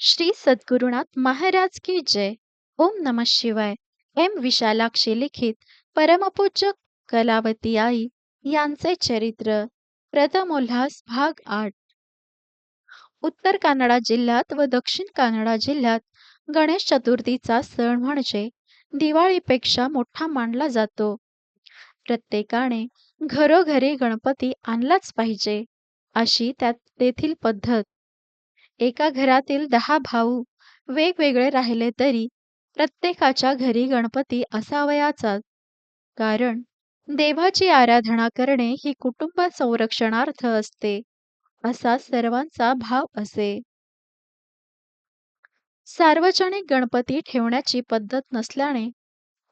श्री सद्गुरुनाथ महाराज की जय. ओम नमः शिवाय. एम विशालाक्षी लिखित परमपूज्य कलावती आई यांचे चरित्र प्रथमोल्हास भाग 8. उत्तर कानडा जिल्ह्यात व दक्षिण कानडा जिल्ह्यात गणेश चतुर्थीचा सण म्हणजे दिवाळीपेक्षा मोठा मानला जातो. प्रत्येकाने घरोघरी गणपती आणलाच पाहिजे अशी तेथील पद्धत. एका घरातील 10 भाऊ वेगवेगळे राहिले तरी प्रत्येकाच्या घरी गणपती असावयाचाच. कारण देवाची आराधना करणे ही कुटुंब संरक्षणार्थ असते, असा सर्वांचा भाव असे. सार्वजनिक गणपती ठेवण्याची पद्धत नसल्याने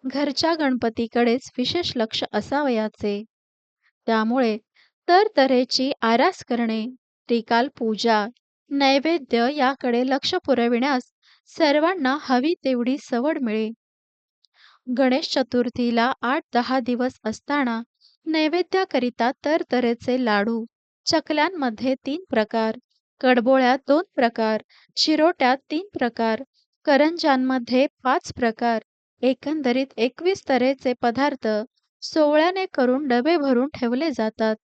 घरच्या गणपतीकडेच विशेष लक्ष असावयाचे. त्यामुळे तरतऱ्हेची आरास करणे, त्रिकाल पूजा, नैवेद्य याकडे लक्ष पुरविण्यास सर्वांना हवी तेवढी सवड मिळे. गणेश चतुर्थीला 8-10 दिवस असताना नैवेद्याकरिता तरतऱ्हेचे लाडू, चकल्यांमध्ये 3 प्रकार, कडबोळ्यात 2 प्रकार, चिरोट्यात 3 प्रकार, करंज्यांमध्ये 5 प्रकार, एकंदरीत 21 तऱ्हेचे पदार्थ सोवळ्याने करून डबे भरून ठेवले जातात.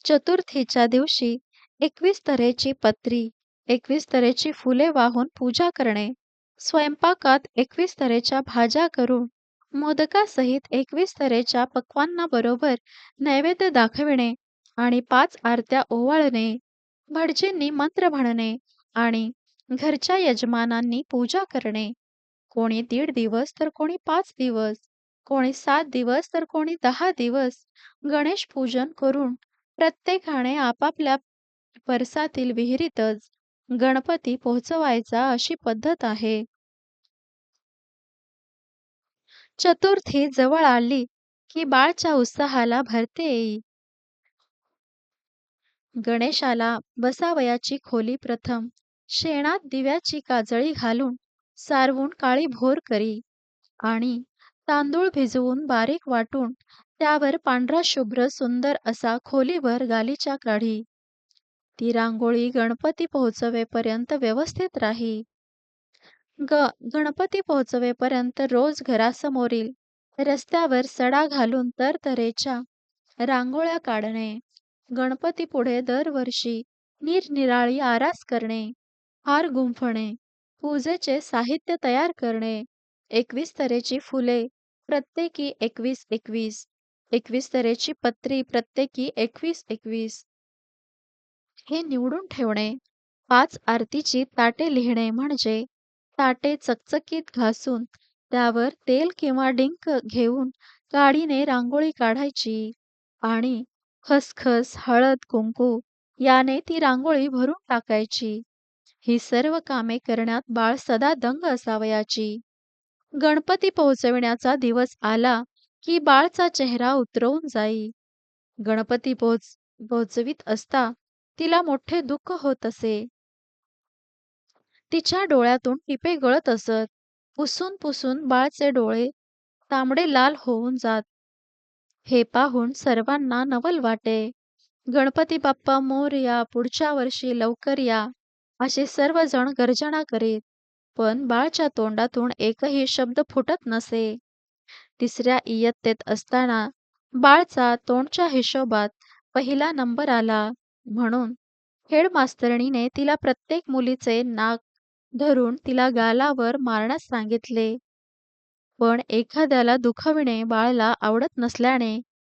चतुर्थीच्या दिवशी 21 तऱ्हेची पत्री, 21 तऱ्हेची फुले वाहून पूजा करणे, स्वयंपाकात 21 तऱ्हेच्या भाज्या करून मोदकासहित 21 तऱ्हेच्या पक्वान्नाबरोबर नैवेद्य दाखविणे आणि 5 आरत्या ओवाळणे, भटजींनी मंत्र म्हणणे आणि घरच्या यजमानांनी पूजा करणे. कोणी 1.5 दिवस तर कोणी 5 दिवस, कोणी 7 दिवस तर कोणी 10 दिवस गणेश पूजन करून प्रत्येकाने आपापल्या परसातील विहिरीतच गणपती पोहोचवायचा अशी पद्धत आहे. चतुर्थी जवळ आली की बाळच्या उत्साहाला भरते येई. गणेशाला बसावयाची खोली प्रथम शेणात दिव्याची काजळी घालून सारवून काळी भोर करी आणि तांदूळ भिजवून बारीक वाटून त्यावर पांढरा शुभ्र सुंदर असा खोलीभर गालिचा काढी. ती रांगोळी गणपती पोहोचवेपर्यंत व्यवस्थित राही. गणपती पोहोचवेपर्यंत रोज घरासमोरील रस्त्यावर सडा घालून तरतऱ्हेच्या रांगोळ्या काढणे. गणपती पुढे दरवर्षी निरनिराळी आरास करणे, हार गुंफणे, पूजेचे साहित्य तयार करणे, 21 तऱ्हेची फुले प्रत्येकी 21-21, 21 तऱ्हेची पत्री प्रत्येकी 21-21 हे निवडून ठेवणे, 5 आरतीची ताटे लिहिणे म्हणजे ताटे चकचकीत घासून त्यावर तेल किंवा डिंक घेऊन काडीने रांगोळी काढायची आणि खसखस, हळद, कुंकू याने ती रांगोळी भरून टाकायची. ही सर्व कामे करण्यात बाळ सदा दंग असावयाची. गणपती पोहोचविण्याचा दिवस आला की बाळचा चेहरा उतरवून जाई. गणपती पोहोचवीत असता तिला मोठे दुःख होत असे. तिच्या डोळ्यातून टिपे गळत असत. पुसून पुसून बाळचे डोळे तांबडे लाल होऊन जात. हे पाहून सर्वांना नवल वाटे. गणपती बाप्पा मोरया, पुढच्या वर्षी लवकर या, असे सर्वजण गर्जना करीत. पण बाळच्या तोंडातून एकही शब्द फुटत नसे. 3ऱ्या इयत्तेत असताना बाळचा तोंडच्या हिशोबात पहिला नंबर आला. म्हणून हेडमास्तरणीने तिला प्रत्येक मुलीचे नाक धरून तिला गालावर मारण्यास सांगितले. पण एखाद्याला दुखविणे बाळाला आवडत नसल्याने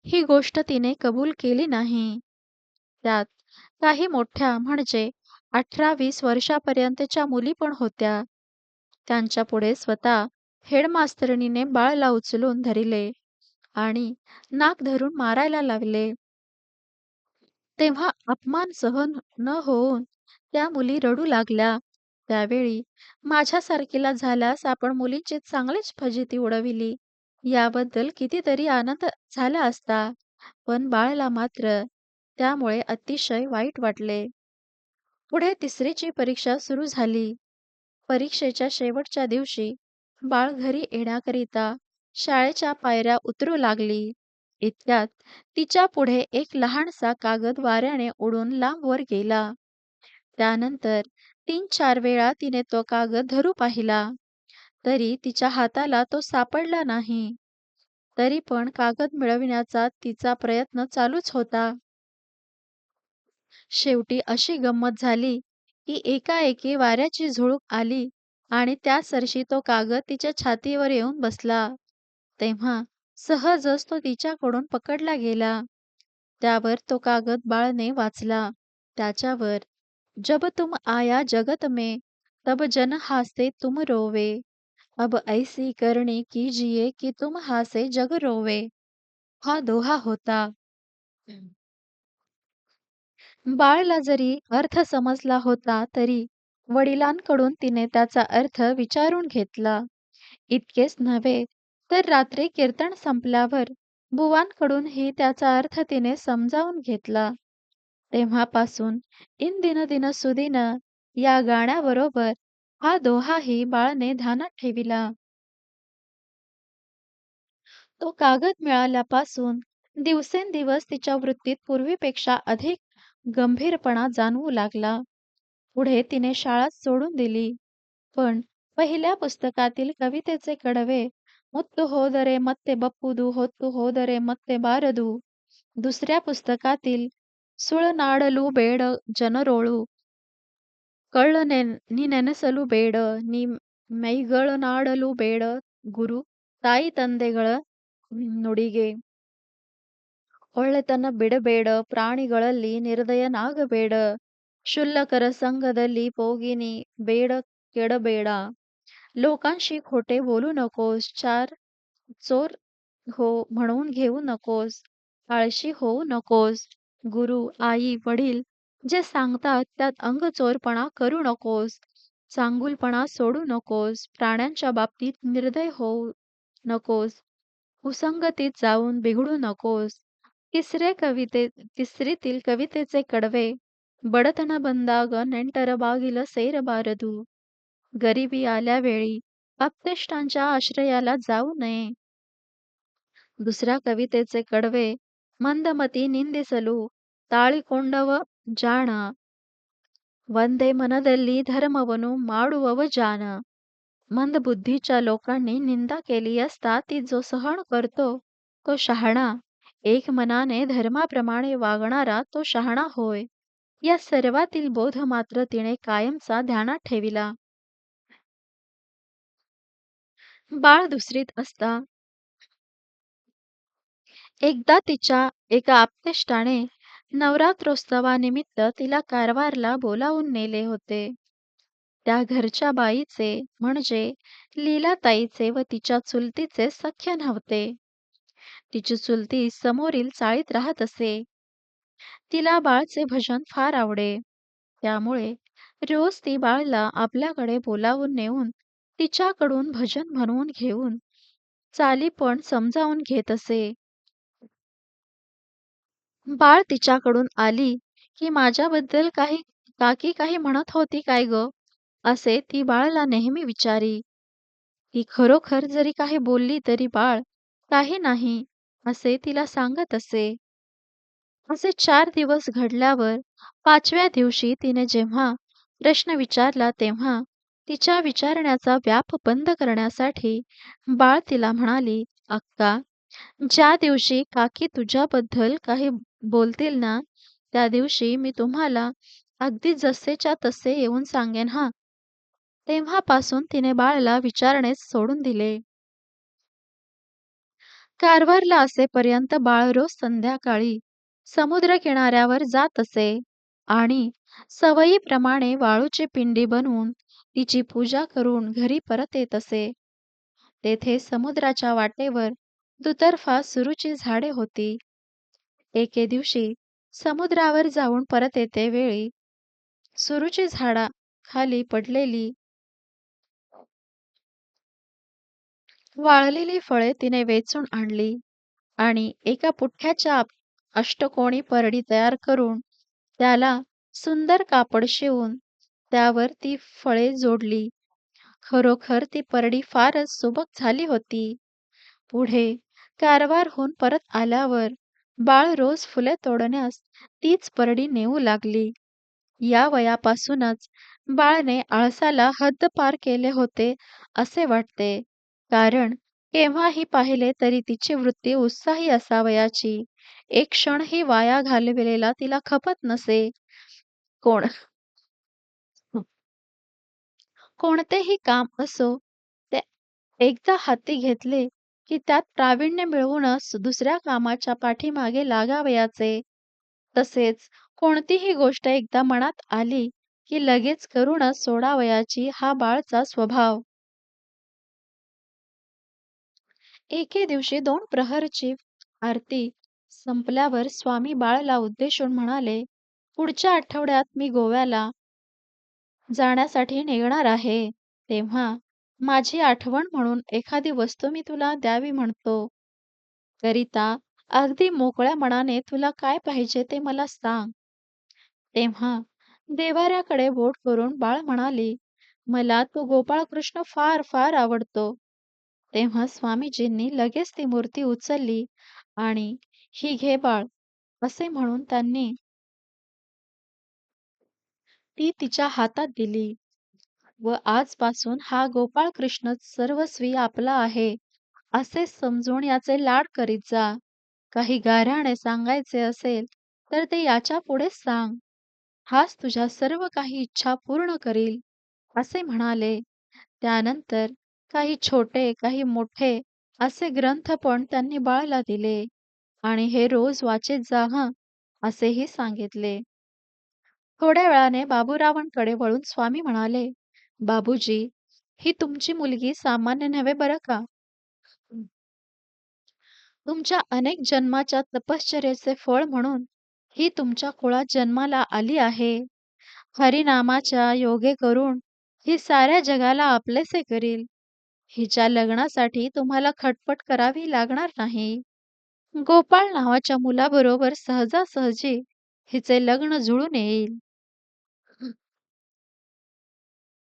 ही गोष्ट तिने कबूल केली नाही. त्यात काही मोठ्या म्हणजे 18-20 वर्षापर्यंतच्या मुली पण होत्या. त्यांच्यापुढे स्वतः हेडमास्तरणीने बाळाला उचलून धरिले आणि नाक धरून मारायला लागले. तेव्हा अपमान सहन न होऊन त्या मुली रडू लागल्या. त्यावेळी माझ्यासारखीला झाल्यास आपण मुलींची चांगलीच फजिती उडविली याबद्दल कितीतरी आनंद झाला असता. पण बाळाला मात्र त्यामुळे अतिशय वाईट वाटले. पुढे 3रीची परीक्षा सुरू झाली. परीक्षेच्या शेवटच्या दिवशी बाळ घरी येण्याकरिता शाळेच्या पायऱ्या उतरू लागली. इतक्यात तिच्या पुढे एक लहानसा कागद वाऱ्याने उडून लांब वर गेला. त्यानंतर 3-4 वेळा तिने तो कागद धरू पाहिला, तरी तिच्या हाताला तो सापडला नाही. तरी पण कागद मिळविण्याचा तिचा प्रयत्न चालूच होता. शेवटी अशी गंमत झाली, की एकाएकी वाऱ्याची झुळूक आली आणि त्या सरशी तो कागद तिच्या छातीवर येऊन बसला. तेव्हा सहजच तो तिच्याकडून पकडला गेला. त्यावर तो कागद बाळने वाचला. त्याच्यावर "जब तुम आया जगत में, तब जन हासे तुम रोवे. अब ऐसी करणी कीजिए कि तुम हासे जग रोवे." हा दोहा होता. बाळला जरी अर्थ समजला होता, तरी वडिलांकडून तिने त्याचा अर्थ विचारून घेतला. इतकेच नव्हे, तर रात्री कीर्तन संपल्यावर बुवांकडूनही त्याचा अर्थ तिने समजावून घेतला. तेव्हापासून इन दिन दिन सुदिन या गाण्याबरोबर हा दोहाही बाळने ध्यानात ठेविला. तो कागद मिळाल्यापासून दिवसेंदिवस तिच्या वृत्तीत पूर्वीपेक्षा अधिक गंभीरपणा जाणवू लागला. पुढे तिने शाळा सोडून दिली. पण पहिल्या पुस्तकातील कवितेचे कडवे "मुत्तु होदरे ಮತ್ತೆ बप्पुदू ಹೊತ್ತು ಹೋದರೆ ಮತ್ತೆ ಬಾರದು", दुसऱ्या पुस्तकातील "ಸುಳನಾಡಲು ಬೇಡ ಜನರೋಳು, ನೀ ನೆನೆಸಲು ಬೇಡ, ನೀ ಮೈಗಳನ್ನಾಡಲು ಬೇಡ ಗುರು, ತಾಯಿ ತಂದೆಗಳ ನುಡಿಗೆ, ಒಳ್ಳೆತನ ಬಿಡಬೇಡ, ಪ್ರಾಣಿಗಳಲ್ಲಿ ನಿರ್ದಯನಾಗಬೇಡ, क्षुल्लकर संगದಲ್ಲಿ ಹೋಗಿ ನೀ ಬೇಡ ಕೆಡಬೇಡ, लोकांशी खोटे बोलू नकोस, चार चोर हो म्हणवून घेऊ नकोस, आळशी होऊ नकोस, गुरु, आई, वडील जे सांगतात त्यात अंगचोरपणा करू नकोस, चांगुलपणा सोडू नकोस, प्राण्यांच्या बाबतीत निर्दय होऊ नकोस, कुसंगतीत जाऊन बिघडू नकोस. तिसरीतील कवितेचे कडवे बडतನ ಬಂದಾಗ ನೆಂಟರ ಬಾಗಿಲ ಸೇರಬಾರದು. गरिबी आल्यावेळी आप्तेष्टांच्या आश्रयाला जाऊ नये. दुसऱ्या कवितेचे कडवे मंदमती निंदिसಲು ತಾಳಿಕೊಂಡವ ಜಾಣ, ಒಂದೇ मनದಲ್ಲಿ धर्मವನ್ನು ಮಾಡುವವ जाण. मंदबुद्धीच्या लोकांनी निंदा केली असता ती जो सहन करतो तो शहाणा. एक मनाने धर्माप्रमाणे वागणारा तो शहाणा होय. या सर्वातील बोध मात्र तिने कायमचा ध्यानात ठेविला. बाळ दुसरीत असता एकदा तिच्या एका आप्तेष्टाने नवरात्रोत्सवानिमित्त तिला कारवारला बोलावून नेले होते. त्या घरच्या बाईचे म्हणजे लीलाताईचे व तिच्या चुलतीचे सख्य नव्हते. तिची चुलती समोरील चाळीत राहत असे. तिला बाळचे भजन फार आवडे. त्यामुळे रोज ती बाळला आपल्याकडे बोलावून नेऊन तिच्याकडून भजन म्हणवून घेऊन चाली पण समजावून घेत असे. बाळ तिच्याकडून आली की माझ्याबद्दल काकी काही म्हणत होती काय ग? असे ती बाळला नेहमी विचारी. ती खरोखर जरी काही बोलली तरी बाळ काही नाही असे तिला सांगत असे. असे 4 दिवस घडल्यावर 5व्या दिवशी तिने जेव्हा प्रश्न विचारला तेव्हा तिच्या विचारण्याचा व्याप बंद करण्यासाठी बाळ तिला म्हणाली, "अक्का, ज्या दिवशी काकी तुझ्याबद्दल काही बोलतील ना, त्या दिवशी मी तुम्हाला अगदी जसेच्या तसे येऊन सांगेन हां." तेव्हापासून तिने बाळला विचारणेच सोडून दिले. कारवारला असेपर्यंत बाळ रोज संध्याकाळी समुद्रकिनाऱ्यावर जात असे आणि सवयीप्रमाणे वाळूची पिंडी बनवून तिची पूजा करून घरी परत येत असे. तेथे समुद्राच्या वाटेवर दुतर्फा सुरूची झाडे होती. एके दिवशी समुद्रावर जाऊन परत येते वेळी सुरूची झाडा खाली पडलेली वाळलेली फळे तिने वेचून आणली आणि एका पुठ्ठ्याच्या अष्टकोनी परडी तयार करून त्याला सुंदर कापड शिवून त्यावर ती फळे जोडली. खरोखर ती परडी फारच सुबक झाली होती. पुढे कारवारहून परत आल्यावर बाळ रोज फुले तोडण्यास तीच परडी नेऊ लागली. या वयापासूनच बाळने आळसाला हद्दपार केले होते असे वाटते. कारण केव्हाही पाहिले तरी तिची वृत्ती उत्साही असावयाची. एक क्षणही वाया घालविलेला तिला खपत नसे. कोण कोणतेही काम असो, ते एकदा हाती घेतले, की त्यात प्रावीण्य मिळवूनच दुसऱ्या कामाच्या पाठीमागे लागावयाचे. तसेच कोणतीही गोष्ट एकदा मनात आली, की लगेच करूनच सोडावयाची हा बाळचा स्वभाव. एके दिवशी 2 प्रहरची आरती संपल्यावर स्वामी बाळाला उद्देशून म्हणाले, "पुढच्या आठवड्यात मी गोव्याला जाण्यासाठी निघणार आहे. तेव्हा माझी आठवण म्हणून एखादी वस्तू मी तुला द्यावी म्हणतो. करिता अगदी मोकळ्या मनाने तुला काय पाहिजे ते मला सांग." तेव्हा देव्हाऱ्याकडे बोट करून बाळ म्हणाली, "मला तो गोपाळकृष्ण फार फार आवडतो." तेव्हा स्वामीजींनी लगेच ती मूर्ती उचलली आणि "ही घे बाळ" असे म्हणून त्यांनी ती तिच्या हातात दिली व आजपासून हा गोपाळकृष्णच सर्वस्वी आपला आहे असे समजून याचे लाड करीत जा. काही गाऱ्हाणे सांगायचे असेल तर ते याच्या पुढे सांग. हाच तुझ्या सर्व काही इच्छा पूर्ण करील, असे म्हणाले. त्यानंतर काही छोटे, काही मोठे असे ग्रंथ पण त्यांनी बाळाला दिले आणि हे रोज वाचत जा हं, असेही सांगितले. थोड्या वेळाने बाबूरावांकडे वळून स्वामी म्हणाले, "बाबूजी, ही तुमची मुलगी सामान्य नव्हे बरं का. तुमच्या अनेक जन्माच्या तपश्चर्येचे फळ म्हणून ही तुमच्या कुळात जन्माला आली आहे. हरिनामाच्या योगे करून ही साऱ्या जगाला आपलेसे करील. हिच्या लग्नासाठी तुम्हाला खटपट करावी लागणार नाही. गोपाळ नावाच्या मुलाबरोबर सहजासहजी हिचे लग्न जुळून येईल.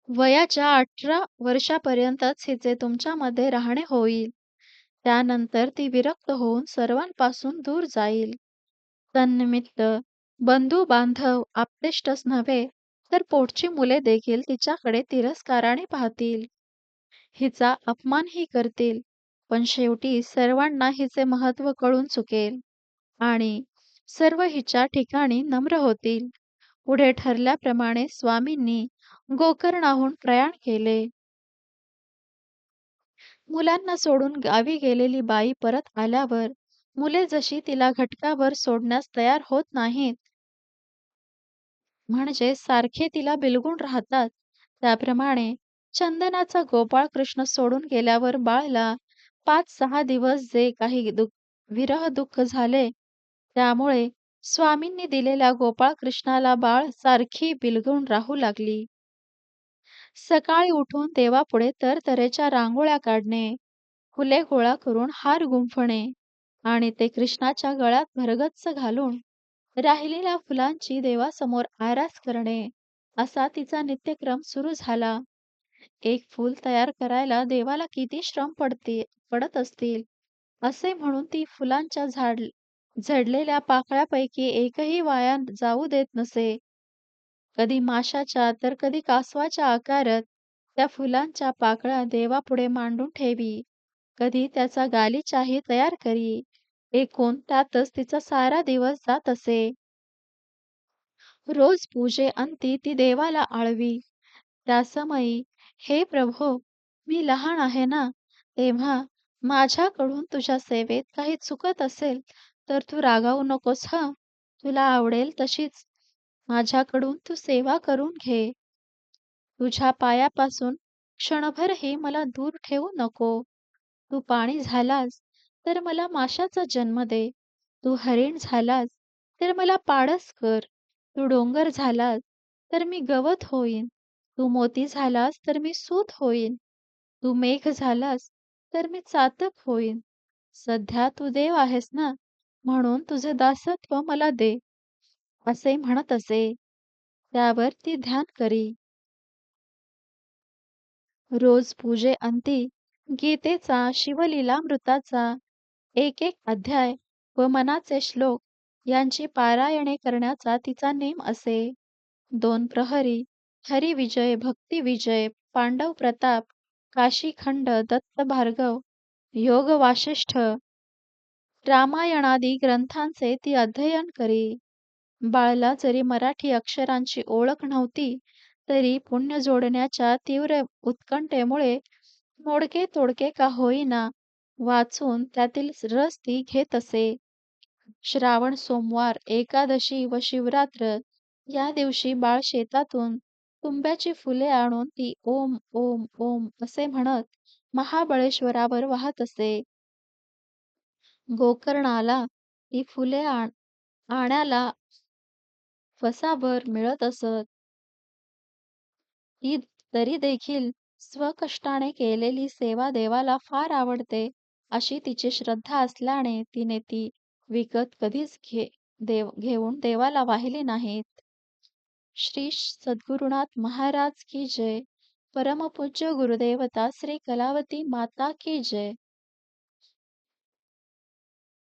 वयाच्या 18 वर्षापर्यंतच हिचे तुमच्यामध्ये राहणे होईल. त्यानंतर ती विरक्त होऊन सर्वांपासून दूर जाईल. तन्निमित्त बंधू-बांधव, आप्तेष्टच नव्हे, तर पोटची मुले देखील तिच्याकडे तिरस्काराने पाहतील. हिचा अपमानही करतील. पण शेवटी सर्वांना हिचे महत्त्व कळून चुकेल आणि सर्व हिच्या ठिकाणी नम्र होतील. पुढे ठरल्याप्रमाणे स्वामींनी गोकर्णाहून प्रयाण केले. मुलांना सोडून गावी गेलेली बाई परत आल्यावर मुले जशी तिला घटकाभर सोडण्यास तयार होत नाहीत, म्हणजे सारखे तिला बिलगून राहतात, त्याप्रमाणे चंदनाचा गोपाळ कृष्ण सोडून गेल्यावर बाळाला 5-6 दिवस जे काही विरह दुःख झाले, त्यामुळे स्वामींनी दिलेल्या गोपाळ कृष्णाला बाळ सारखी बिलगून राहू लागली. सकाळी उठून देवापुढे तऱ्हेच्या रांगोळ्या काढणे, फुले गोळा करून हार गुंफणे आणि ते कृष्णाच्या गळ्यात भरगच्च घालून राहिलेल्या फुलांची देवासमोर आरास करणे, असा तिचा नित्यक्रम सुरू झाला. एक फूल तयार करायला देवाला किती श्रम पडत असतील, असे म्हणून ती फुलांच्या झडलेल्या पाकळ्यापैकी एकही वाया जाऊ देत नसे. कधी माशाच्या तर कधी कासवाच्या आकारात त्या फुलांच्या पाकळ्या देवापुढे मांडून ठेवी. कधी त्याचा गालिचाही तयार करी. एकूण त्यातच तिचा सारा दिवस जात असे. रोज पूजेअंती ती देवाला आळवी. त्या समयी, "हे प्रभो, मी लहान आहे ना, तेव्हा माझ्याकडून तुझ्या सेवेत काही चुकत असेल तर तू रागावू नकोस हं. तुला आवडेल तशीच माझ्याकडून तू सेवा करून घे. तुझ्या पायापासून क्षणभरही मला दूर ठेवू नको. तू पाणी झालास तर मला माशाचा जन्म दे. तू हरीण झालास तर मला पाडस कर. तू डोंगर झालास तर मी गवत होईन. तू मोती झालास तर मी सूत होईन. तू मेघ झालास तर मी चातक होईन. सध्या तू देव आहेस ना, म्हणून तुझे दासत्व मला दे." असे म्हणत असे. त्यावर ती ध्यान करी. रोज पूजेअंती गीतेचा, शिवलीलामृताचा एक एक अध्याय व मनाचे श्लोक यांची पारायणे करण्याचा तिचा नेम असे. दोन प्रहरी, हरिविजय, भक्तिविजय, पांडव प्रताप, काशीखंड, दत्त भार्गव, योग वासिष्ठ, रामायणादी ग्रंथांचे ती अध्ययन करी. बाळला जरी मराठी अक्षरांची ओळख नव्हती, तरी पुण्य जोडण्याच्या तीव्र उत्कंठेमुळे मोडके तोडके का होईना वाचून त्यातील रस ती घेत असे. श्रावण सोमवार, एकादशी व शिवरात्र या दिवशी बाळ शेतातून तुंब्याची फुले आणून ती ओम ओम ओम असे म्हणत महाबळेश्वरावर वाहत असे. गोकर्णाला ती फुले आणायला वसाभर मिळत असत. ही तरी देखील स्वकष्टाने केलेली सेवा देवाला फार आवडते, अशी तिची श्रद्धा असल्याने तिने ती विकत कधीच घेऊन देवाला वाहिली नाहीत. श्री सद्गुरुनाथ महाराज की जय. परमपूज्य गुरुदेवता श्री कलावती माता की जय.